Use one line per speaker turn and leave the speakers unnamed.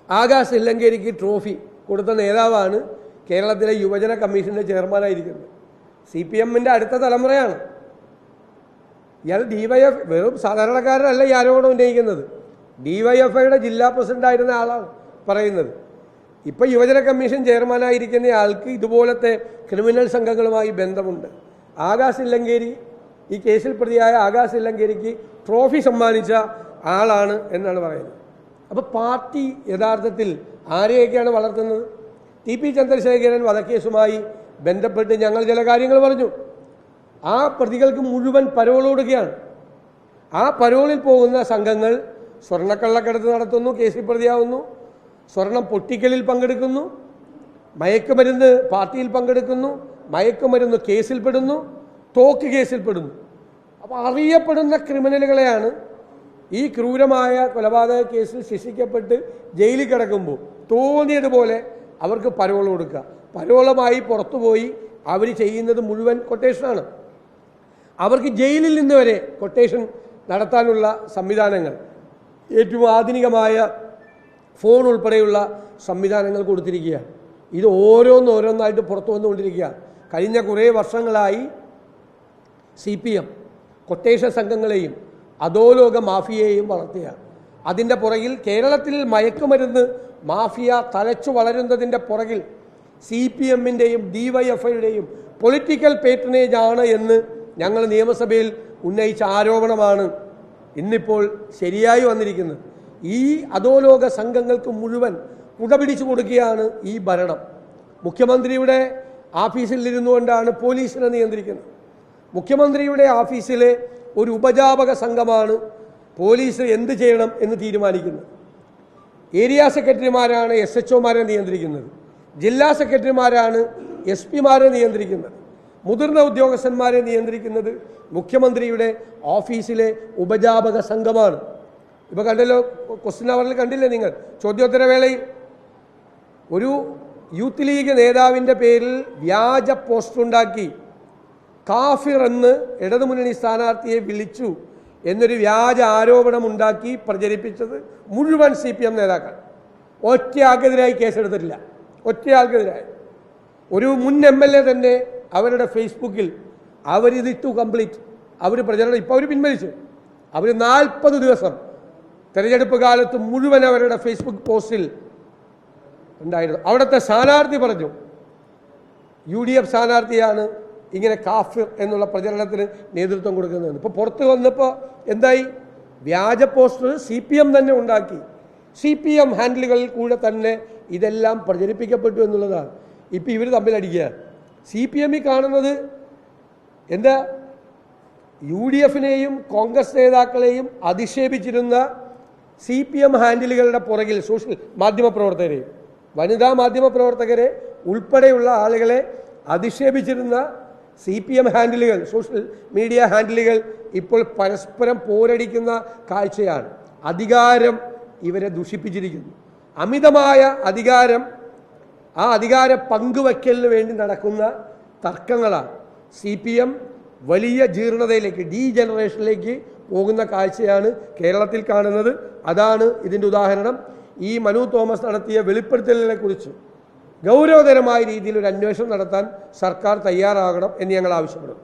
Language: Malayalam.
ആകാശ് ഇല്ലങ്കേരിക്ക് ട്രോഫി കൊടുത്ത നേതാവാണ് കേരളത്തിലെ യുവജന കമ്മീഷൻ്റെ ചെയർമാനായിരിക്കുന്നത്. CPM-ൻ്റെ അടുത്ത തലമുറയാണ് ഇയാൾ. DYF വെറും സാധാരണക്കാരനല്ല ഈ ആരോപണം ഉന്നയിക്കുന്നത്. DYFIയുടെ ജില്ലാ പ്രസിഡൻ്റായിരുന്ന ആളാണ് പറയുന്നത്. ഇപ്പോൾ യുവജന കമ്മീഷൻ ചെയർമാനായിരിക്കുന്ന ആൾക്ക് ഇതുപോലത്തെ ക്രിമിനൽ സംഘങ്ങളുമായി ബന്ധമുണ്ട്. ആകാശ് ഇല്ലങ്കേരി, ഈ കേസിൽ പ്രതിയായ ആകാശ് ഇല്ലങ്കേരിക്ക് ട്രോഫി സമ്മാനിച്ച ആളാണ് എന്നാണ് പറയുന്നത്. അപ്പോൾ പാർട്ടി യഥാർത്ഥത്തിൽ ആരെയൊക്കെയാണ് വളർത്തുന്നത്? TP ചന്ദ്രശേഖരൻ വധക്കേസുമായി ബന്ധപ്പെട്ട് ഞങ്ങൾ ചില കാര്യങ്ങൾ പറഞ്ഞു. ആ പ്രതികൾക്ക് മുഴുവൻ പരോൾ കൊടുക്കുകയാണ്. ആ പരോളിൽ പോകുന്ന സംഘങ്ങൾ സ്വർണ്ണക്കള്ളക്കടത്ത് നടത്തുന്നു, കേസിൽ പ്രതിയാവുന്നു, സ്വർണം പൊട്ടിക്കലിൽ പങ്കെടുക്കുന്നു, മയക്കുമരുന്ന് പാർട്ടിയിൽ പങ്കെടുക്കുന്നു, മയക്കുമരുന്ന് കേസിൽപ്പെടുന്നു, തോക്ക് കേസിൽപ്പെടുന്നു. അപ്പോൾ അറിയപ്പെടുന്ന ക്രിമിനലുകളെയാണ് ഈ ക്രൂരമായ കൊലപാതക കേസിൽ ശിക്ഷിക്കപ്പെട്ട് ജയിലിൽ കിടക്കുമ്പോൾ തോന്നിയതുപോലെ അവർക്ക് പരോൾ കൊടുക്കുക. പരോളുമായി പുറത്തുപോയി അവർ ചെയ്യുന്നത് മുഴുവൻ കൊട്ടേഷനാണ്. അവർക്ക് ജയിലിൽ നിന്ന് വരെ കൊട്ടേഷൻ നടത്താനുള്ള സംവിധാനങ്ങൾ, ഏറ്റവും ആധുനികമായ ഫോൺ ഉൾപ്പെടെയുള്ള സംവിധാനങ്ങൾ കൊടുത്തിരിക്കുകയാണ്. ഇത് ഓരോന്നോരോന്നായിട്ട് പുറത്തു വന്നുകൊണ്ടിരിക്കുകയാണ്. കഴിഞ്ഞ കുറേ വർഷങ്ങളായി CPM കൊട്ടേഷൻ സംഘങ്ങളെയും അധോലോക മാഫിയയെയും വളർത്തുകയാണ്. അതിൻ്റെ പുറകിൽ കേരളത്തിൽ മയക്കുമരുന്ന് മാഫിയ തലച്ചു വളരുന്നതിൻ്റെ പുറകിൽ CPM-ൻ്റെയും DYFIയുടെയും പൊളിറ്റിക്കൽ പേട്രണേജ് ആണ് എന്ന് ഞങ്ങൾ നിയമസഭയിൽ ഉന്നയിച്ച ആരോപണമാണ് ഇന്നിപ്പോൾ ശരിയായി വന്നിരിക്കുന്നത്. ഈ അധോലോക സംഘങ്ങൾക്ക് മുഴുവൻ കുടപിടിച്ചു കൊടുക്കുകയാണ് ഈ ഭരണം. മുഖ്യമന്ത്രിയുടെ ഓഫീസിൽ ഇരുന്നുകൊണ്ടാണ് പോലീസിനെ നിയന്ത്രിക്കുന്നത്. മുഖ്യമന്ത്രിയുടെ ഓഫീസിലെ ഒരു ഉപജാപക സംഘമാണ് പോലീസ് എന്ത് ചെയ്യണം എന്ന് തീരുമാനിക്കുന്നത്. ഏരിയ സെക്രട്ടറിമാരാണ് SHOമാരെ നിയന്ത്രിക്കുന്നത്. ജില്ലാ സെക്രട്ടറിമാരാണ് SP-മാരെ നിയന്ത്രിക്കുന്നത്. മുതിർന്ന ഉദ്യോഗസ്ഥന്മാരെ നിയന്ത്രിക്കുന്നത് മുഖ്യമന്ത്രിയുടെ ഓഫീസിലെ ഉപജാപക സംഘമാണ്. ഇപ്പോൾ കണ്ടല്ലോ, ക്വസ്റ്റ്യൻ അവറിൽ കണ്ടില്ലേ നിങ്ങൾ, ചോദ്യോത്തരവേളയിൽ ഒരു യൂത്ത് ലീഗ് നേതാവിൻ്റെ പേരിൽ വ്യാജ പോസ്റ്ററുണ്ടാക്കി കാഫിർ എന്ന് ഇടതുമുന്നണി സ്ഥാനാർത്ഥിയെ വിളിച്ചു എന്നൊരു വ്യാജ ആരോപണം ഉണ്ടാക്കി പ്രചരിപ്പിച്ചത് മുഴുവൻ CPM നേതാക്കൾ. ഒറ്റയാൾക്കെതിരായി കേസെടുത്തിട്ടില്ല. ഒറ്റയാൾക്കെതിരായി ഒരു മുൻ MLA തന്നെ അവരുടെ ഫേസ്ബുക്കിൽ അവരിതിട്ടു കംപ്ലീറ്റ്. അവർ പ്രചരണം ഇപ്പോൾ അവർ പിൻവലിച്ചു. അവർ 40 ദിവസം തെരഞ്ഞെടുപ്പ് കാലത്ത് മുഴുവൻ അവരുടെ ഫേസ്ബുക്ക് പോസ്റ്റിൽ ഉണ്ടായിരുന്നു. അവിടുത്തെ സ്ഥാനാർത്ഥി പറഞ്ഞു UDF സ്ഥാനാർത്ഥിയാണ് ഇങ്ങനെ കാഫിർ എന്നുള്ള പ്രചരണത്തിന് നേതൃത്വം കൊടുക്കുന്നതെന്ന്. ഇപ്പോൾ പുറത്ത് വന്നപ്പോൾ എന്തായി? വ്യാജ പോസ്റ്റർ CPM തന്നെ ഉണ്ടാക്കി. CPM ഹാൻഡിലുകളിൽ കൂടെ തന്നെ ഇതെല്ലാം പ്രചരിപ്പിക്കപ്പെട്ടു എന്നുള്ളതാണ്. ഇപ്പം ഇവർ തമ്മിലടിക്കുകയാണ്. CPM കാണുന്നത് എന്താ? UDF-നെയും കോൺഗ്രസ് നേതാക്കളെയും അധിക്ഷേപിച്ചിരുന്ന CPM ഹാൻഡിലുകളുടെ പുറകിൽ സോഷ്യൽ മാധ്യമപ്രവർത്തകരെയും വനിതാ മാധ്യമപ്രവർത്തകരെ ഉൾപ്പെടെയുള്ള ആളുകളെ അധിക്ഷേപിച്ചിരുന്ന CPM ഹാൻഡിലുകൾ, സോഷ്യൽ മീഡിയ ഹാൻഡിലുകൾ ഇപ്പോൾ പരസ്പരം പോരടിക്കുന്ന കാഴ്ചയാണ്. അധികാരം ഇവരെ ദുഷിപ്പിച്ചിരിക്കുന്നു. അമിതമായ അധികാരം, ആ അധികാര പങ്കുവയ്ക്കലിന് വേണ്ടി നടക്കുന്ന തർക്കങ്ങളാണ്. CPM വലിയ ജീർണതയിലേക്ക്, ഡീജനറേഷനിലേക്ക് പോകുന്ന കാഴ്ചയാണ് കേരളത്തിൽ കാണുന്നത്. അതാണ് ഇതിൻ്റെ ഉദാഹരണം. ഈ മനു തോമസ് നടത്തിയ വെളിപ്പെടുത്തലിനെക്കുറിച്ച് ഗൗരവതരമായ രീതിയിൽ ഒരു അന്വേഷണം നടത്താൻ സർക്കാർ തയ്യാറാകണം എന്ന് ഞങ്ങൾ ആവശ്യപ്പെടുന്നു.